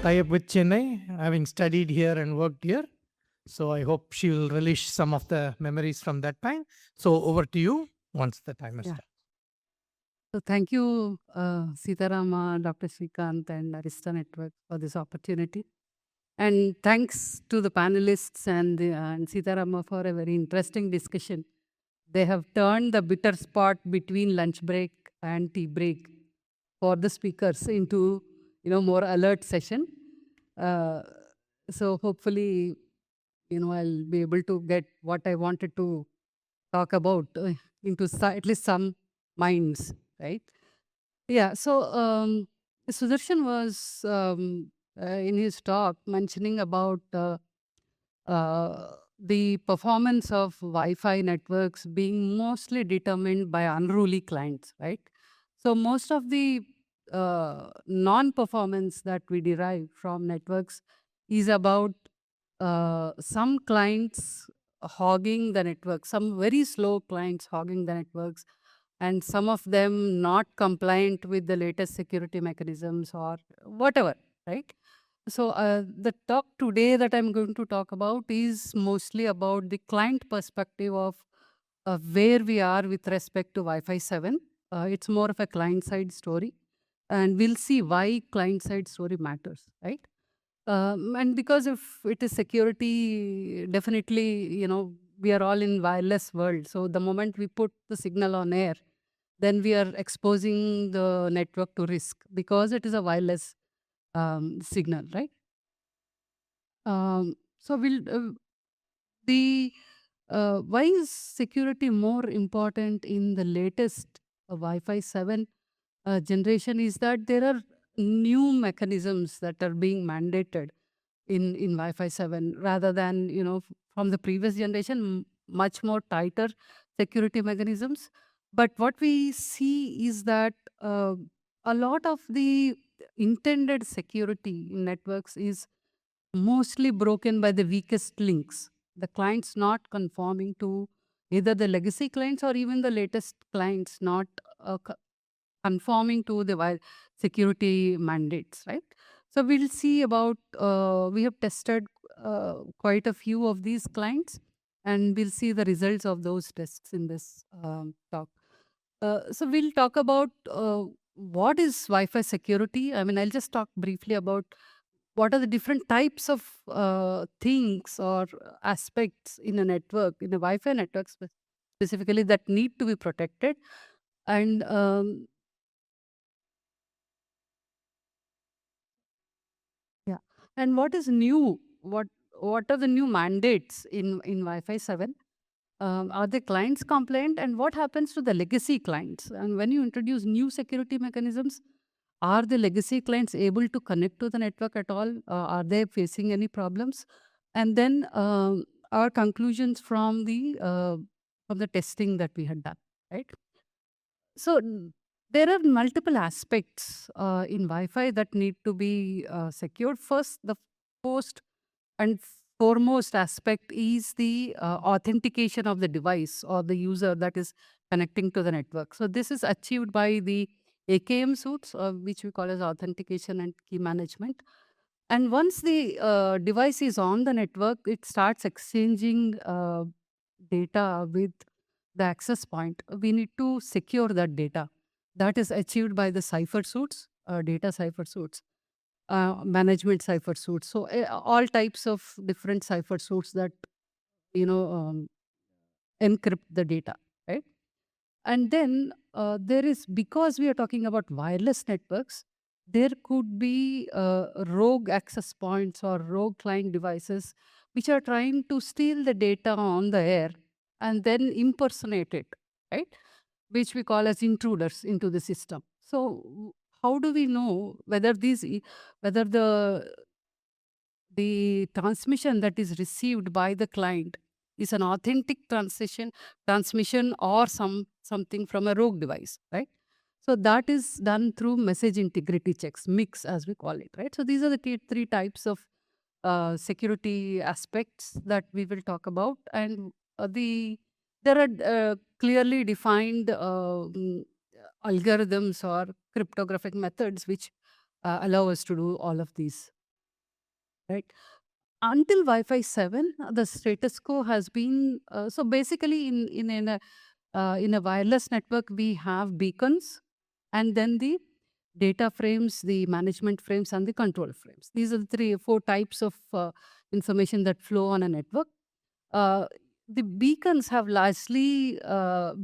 tie up with Chennai, having studied here and worked here. So I hope she will relish some of the memories from that time. So over to you once the timer Yeah. starts. So thank you, Sitarama, Dr. Srikant, and Arista Network for this opportunity. And thanks to the panelists and Sitarama for a very interesting discussion. They have turned the bitter spot between lunch break and tea break for the speakers into more alert session. Uh, so hopefully, I'll be able to get what I wanted to talk about into at least some minds, right? Yeah. So Sudarshan was in his talk mentioning about the performance of Wi-Fi networks being mostly determined by unruly clients, right? So most of the non-performance that we derive from networks is about some clients hogging the network, some very slow clients hogging the networks, and some of them not compliant with the latest security mechanisms or whatever, right? So the talk today that I'm going to talk about is mostly about the client perspective of where we are with respect to Wi-Fi 7. It's more of a client-side story, and we'll see why client-side story matters, right? And because if it is security, definitely, we are all in wireless world. So the moment we put the signal on air, then we are exposing the network to risk because it is a wireless signal, right? So the why is security more important in the latest Wi-Fi 7 generation is that there are new mechanisms that are being mandated in Wi-Fi 7 rather than, from the previous generation, much more tighter security mechanisms. But what we see is that a lot of the intended security in networks is mostly broken by the weakest links. The clients not conforming to either the legacy clients or even the latest clients not conforming to the security mandates, right? So we'll see about, we have tested quite a few of these clients and we'll see the results of those tests in this talk. So we'll talk about what is Wi-Fi security. I mean, I'll just talk briefly about what are the different types of things or aspects in a network, in a Wi-Fi network specifically, that need to be protected. And yeah, and what is new? What are the new mandates in Wi-Fi 7? Are the clients compliant? And what happens to the legacy clients? And when you introduce new security mechanisms, are the legacy clients able to connect to the network at all? Are they facing any problems? And then our conclusions from the testing that we had done, right? So there are multiple aspects in Wi-Fi that need to be secured. First, the most and foremost aspect is the authentication of the device or the user that is connecting to the network. So this is achieved by the AKM suites, which we call as authentication and key management. And once the device is on the network, it starts exchanging data with the access point. We need to secure that data. That is achieved by the cipher suites, data cipher suites, management cipher suites. So all types of different cipher suites that encrypt the data, right? And then there is, because we are talking about wireless networks, there could be rogue access points or rogue client devices which are trying to steal the data on the air and then impersonate it, right? Which we call as intruders into the system. So how do we know whether whether the transmission that is received by the client is an authentic transmission or something from a rogue device, right? So that is done through message integrity checks, mix as we call it, right? So these are the three types of security aspects that we will talk about, and there are clearly defined algorithms or cryptographic methods which allow us to do all of these right? Until Wi-Fi 7, the status quo has been so basically in a wireless network we have beacons, and then the data frames, the management frames, and the control frames. These are the 3 or 4 types of information that flow on a network. Uh, the beacons have largely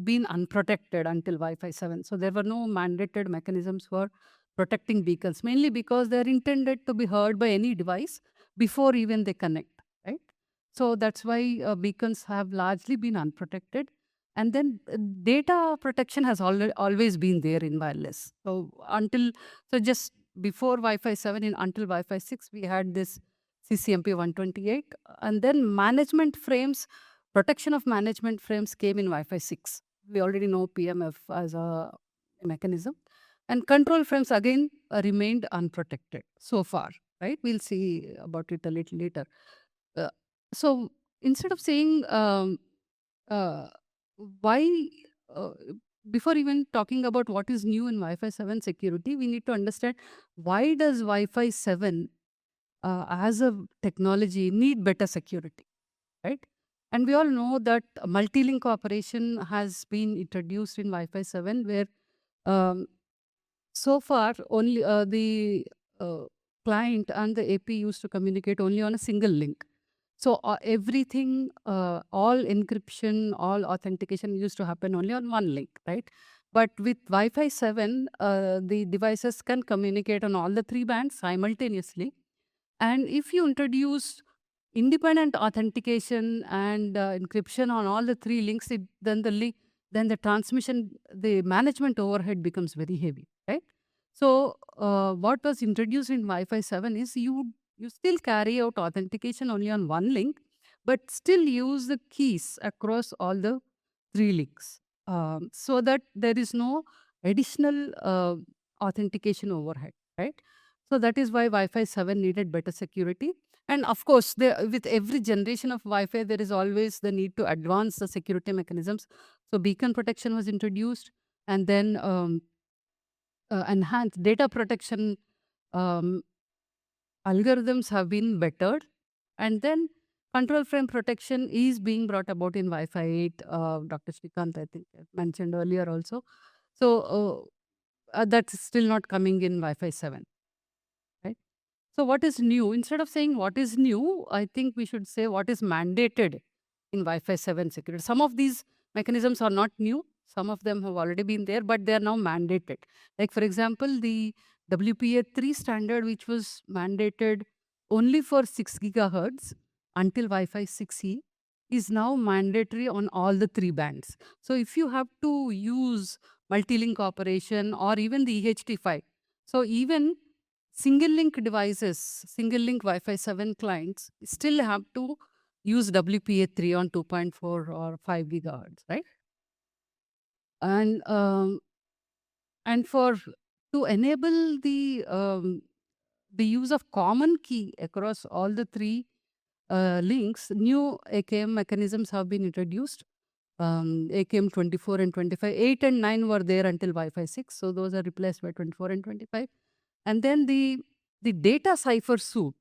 been unprotected until Wi-Fi 7. So there were no mandated mechanisms for protecting beacons, mainly because they're intended to be heard by any device before even they connect, right? So that's why beacons have largely been unprotected. And then data protection has always been there in wireless. So just before Wi-Fi 7 and until Wi-Fi 6, we had this CCMP 128. And then management frames, protection of management frames came in Wi-Fi 6. We already know PMF as a mechanism. And control frames again remained unprotected so far, right? We'll see about it a little later. Uh, so instead of saying uh, why, uh, before even talking about what is new in Wi-Fi 7 security, we need to understand why does Wi-Fi 7 as a technology need better security, right? And we all know that multi-link operation has been introduced in Wi-Fi 7, where um, so far only the uh, client and the AP used to communicate only on a single link. So everything, all encryption, all authentication used to happen only on one link, right? But with Wi-Fi 7, the devices can communicate on all the 3 bands simultaneously. And if you introduce independent authentication and encryption on all the 3 links, then the transmission, the management overhead becomes very heavy, right? So what was introduced in Wi-Fi 7 is you still carry out authentication only on one link, but still use the keys across all the 3 links, so that there is no additional authentication overhead, right? So that is why Wi-Fi 7 needed better security. And of course, with every generation of Wi-Fi, there is always the need to advance the security mechanisms. So beacon protection was introduced, and then enhanced data protection um, algorithms have been bettered. And then control frame protection is being brought about in Wi-Fi 8. Dr. Srikant, I think, mentioned earlier also. So that's still not coming in Wi-Fi 7, right? So what is new? Instead of saying what is new, I think we should say what is mandated in Wi-Fi 7 security. Some of these mechanisms are not new. Some of them have already been there, but they are now mandated. Like, for example, the WPA3 standard, which was mandated only for 6 gigahertz until Wi-Fi 6E, is now mandatory on all the 3 bands. So if you have to use multi-link operation or even the EHT5, so even single link devices, single link Wi-Fi 7 clients still have to use WPA3 on 2.4 or 5 gigahertz, right? And for to enable the use of common key across all the 3 links, new AKM mechanisms have been introduced. AKM 24 and 25, 8 and 9 were there until Wi-Fi 6, so those are replaced by 24 and 25. And then the data cipher suite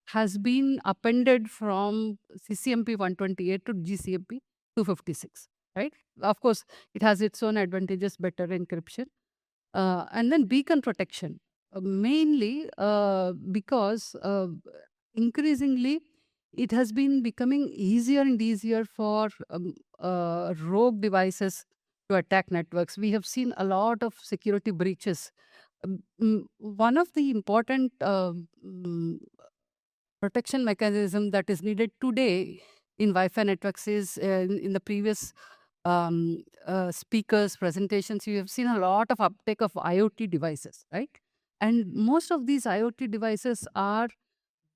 has been appended from CCMP 128 to GCMP 256, right? Of course, it has its own advantages, better encryption. And then beacon protection, mainly because increasingly it has been becoming easier and easier for rogue devices to attack networks. We have seen a lot of security breaches. One of the important protection mechanism that is needed today in Wi-Fi networks is in the previous speakers' presentations, you have seen a lot of uptake of IoT devices, right? And most of these IoT devices are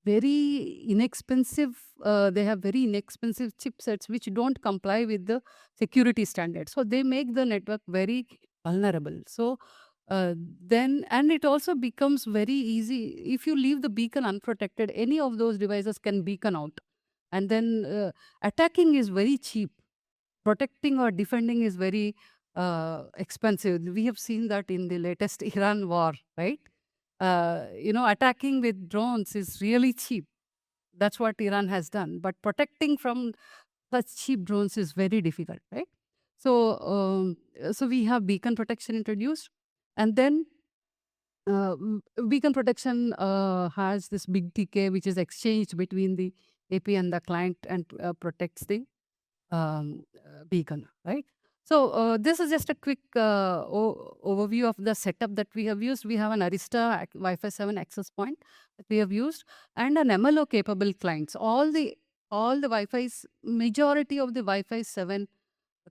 very inexpensive. They have very inexpensive chipsets which don't comply with the security standards. So they make the network very vulnerable. So then, and it also becomes very easy. If you leave the beacon unprotected, any of those devices can beacon out. And then attacking is very cheap. Protecting or defending is very expensive. We have seen that in the latest Iran war, right? attacking with drones is really cheap. That's what Iran has done. But protecting from such cheap drones is very difficult, right? So we have beacon protection introduced, and then beacon protection has this big TK, which is exchanged between the AP and the client and protects the beacon, right? So this is just a quick overview of the setup that we have used. We have an Arista Wi-Fi 7 access point that we have used, and an MLO capable clients. All the Wi-Fi's majority of the Wi-Fi 7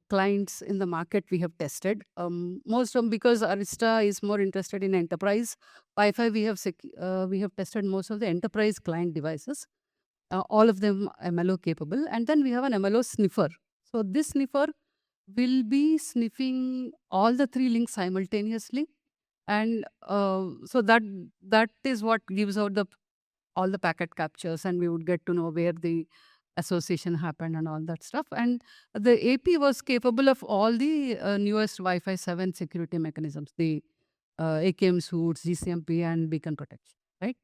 clients in the market we have tested. Most of them, because Arista is more interested in enterprise Wi-Fi, we have tested most of the enterprise client devices, all of them MLO capable. And then we have an MLO sniffer. So this sniffer will be sniffing all the three links simultaneously. And so that is what gives out all the packet captures, and we would get to know where the association happened and all that stuff. And the AP was capable of all the newest Wi-Fi 7 security mechanisms, the AKM suites, GCMP, and beacon protection, right?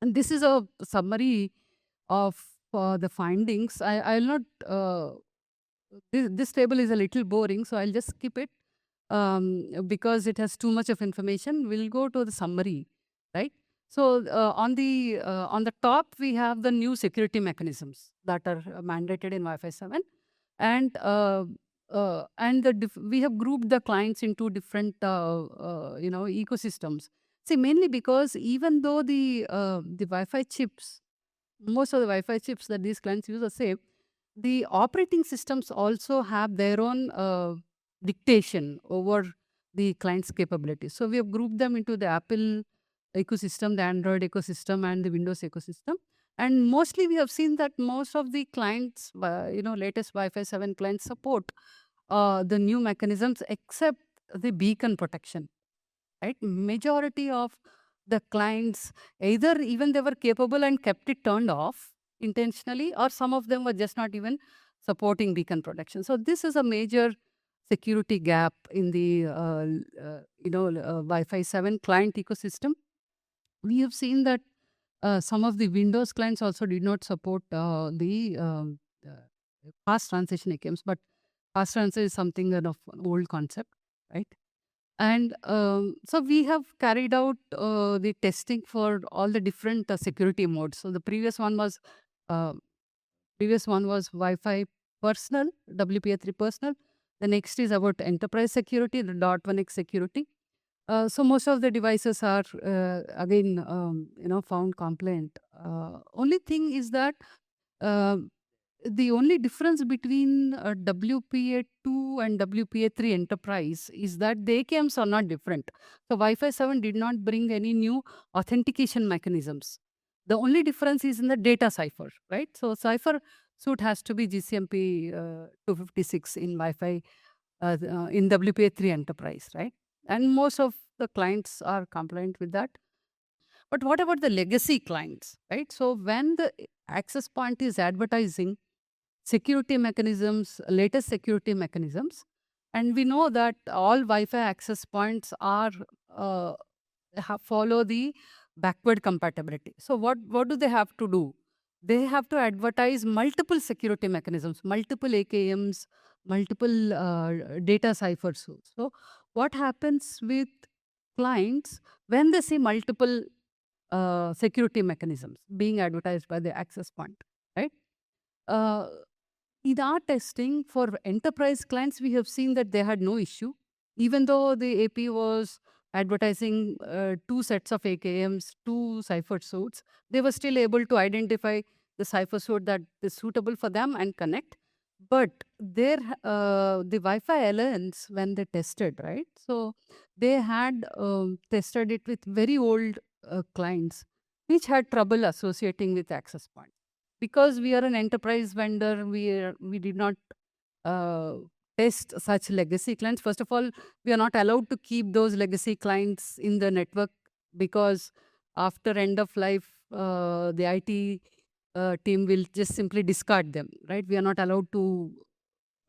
And this is a summary of the findings. I'll not, this table is a little boring, so I'll just skip it because it has too much of information. We'll go to the summary, right? So on the top, we have the new security mechanisms that are mandated in Wi-Fi 7, and we have grouped the clients into different ecosystems. See, mainly because even though the Wi-Fi chips, most of the Wi-Fi chips that these clients use are same, the operating systems also have their own dictation over the client's capabilities. So we have grouped them into the Apple ecosystem, the Android ecosystem, and the Windows ecosystem. And mostly we have seen that most of the clients, latest Wi-Fi 7 clients support the new mechanisms except the beacon protection, right? Majority of the clients, either even they were capable and kept it turned off intentionally, or some of them were just not even supporting beacon protection. So this is a major security gap in the Wi-Fi 7 client ecosystem. We have seen that some of the Windows clients also did not support the fast transition AKMs, but fast transition is something of an old concept, right? And so we have carried out the testing for all the different security modes. So the uh, previous one was Wi-Fi personal, WPA3 personal. The next is about enterprise security, the .1x security. So most of the devices are again found compliant. Only thing is that uh, the only difference between WPA2 and WPA3 enterprise is that the AKMs are not different. So Wi-Fi 7 did not bring any new authentication mechanisms. The only difference is in the data cipher, right? So cipher suit has to be GCMP 256 in Wi-Fi in WPA3 enterprise, right? And most of the clients are compliant with that. But what about the legacy clients, right? So when the access point is advertising security mechanisms, latest security mechanisms, and we know that all Wi-Fi access points are follow the backward compatibility. So what do they have to do? They have to advertise multiple security mechanisms, multiple AKMs, multiple data cipher suits. So what happens with clients when they see multiple security mechanisms being advertised by the access point, right? Uh, in our testing for enterprise clients, we have seen that they had no issue. Even though the AP was advertising two sets of AKMs, two cipher suits, they were still able to identify the cipher suit that is suitable for them and connect. But the Wi-Fi Alliance, when they tested, right? So they had tested it with very old clients, which had trouble associating with access point. Because we are an enterprise vendor, we did not uh, test such legacy clients. First of all, we are not allowed to keep those legacy clients in the network because after end of life, the IT team will just simply discard them, right? We are not allowed to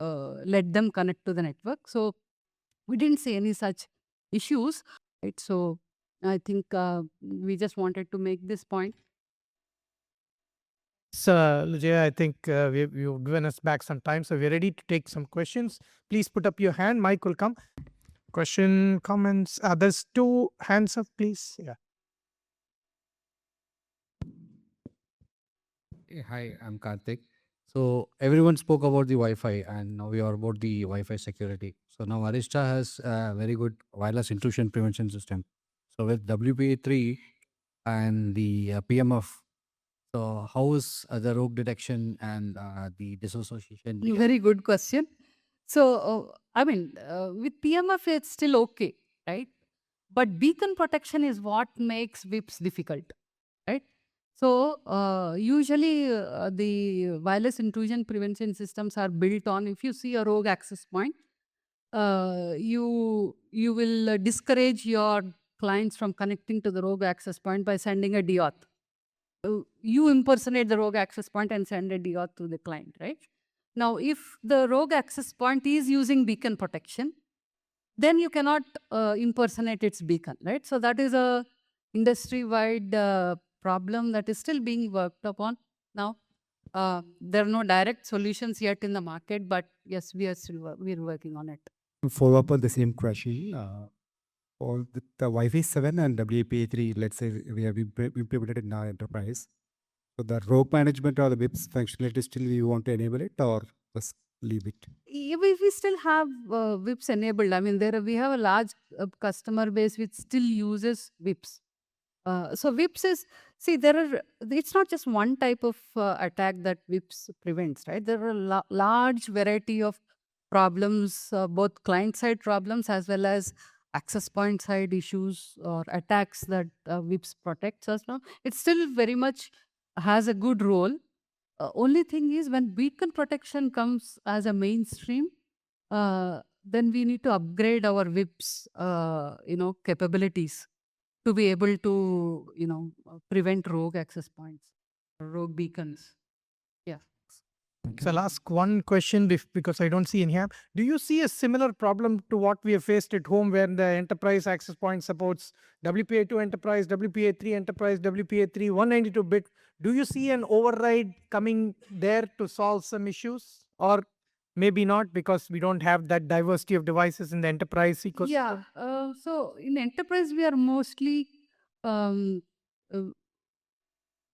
let them connect to the network. So we didn't see any such issues, right? So I think we just wanted to make this point. So, Vijaya, I think you've given us back some time, so we're ready to take some questions. Please put up your hand. Mike will come. Question, comments. There's two hands up, please. Yeah. Hi, I'm Karthik. So everyone spoke about the Wi-Fi, and now we are about the Wi-Fi security. So now Arista has a very good wireless intrusion prevention system. So with WPA3 and the PMF, so how is the rogue detection and the disassociation? Very good question. So, I mean, with PMF, it's still okay, right? But beacon protection is what makes VIPs difficult, right? So, usually the wireless intrusion prevention systems are built on, if you see a rogue access point, you will discourage your clients from connecting to the rogue access point by sending a DAuth. You impersonate the rogue access point and send a DAuth to the client, right? Now, if the rogue access point is using beacon protection, then you cannot impersonate its beacon, right? So that is a industry-wide problem that is still being worked upon now. There are no direct solutions yet in the market, but yes, we are still we're working on it. Follow up on the same question. For the Wi-Fi 7 and WPA3, let's say we have implemented in our enterprise. So the rogue management or the WIPS functionality still we want to enable it or just leave it? We still have VIPs enabled. I mean, we have a large customer base which still uses VIPs. So VIPs is, see, it's not just one type of attack that VIPs prevents, right? There are a large variety of problems, both client-side problems as well as access point side issues or attacks that VIPs protects us from. It still very much has a good role. Only thing is when beacon protection comes as a mainstream, then we need to upgrade our VIPs, capabilities to be able to, prevent rogue access points, rogue beacons. Yeah. So I'll ask one question because I don't see any hand. Do you see a similar problem to what we have faced at home where the enterprise access point supports WPA2 enterprise, WPA3 enterprise, WPA3 192-bit? Do you see an override coming there to solve some issues? Or maybe not because we don't have that diversity of devices in the enterprise ecosystem? Yeah. So in enterprise, we are mostly um, uh,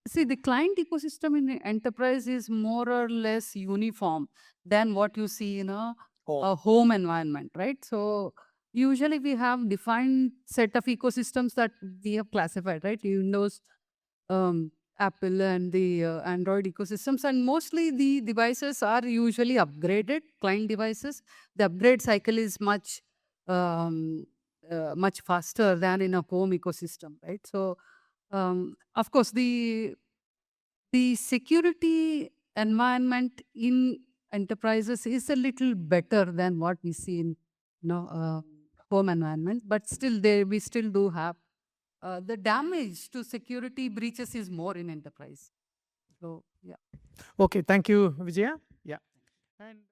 see, the client ecosystem in enterprise is more or less uniform than what you see in a home environment, right? So usually we have defined set of ecosystems that we have classified, right? Windows, Apple, and the Android ecosystems, and mostly the devices are usually upgraded client devices. The upgrade cycle is um, much faster than in a home ecosystem, right? So of course, the security environment in enterprises is a little better than what we see in home environment, but still we still do have the damage to security breaches is more in enterprise. So yeah. Okay, thank you, Vijaya. Yeah. And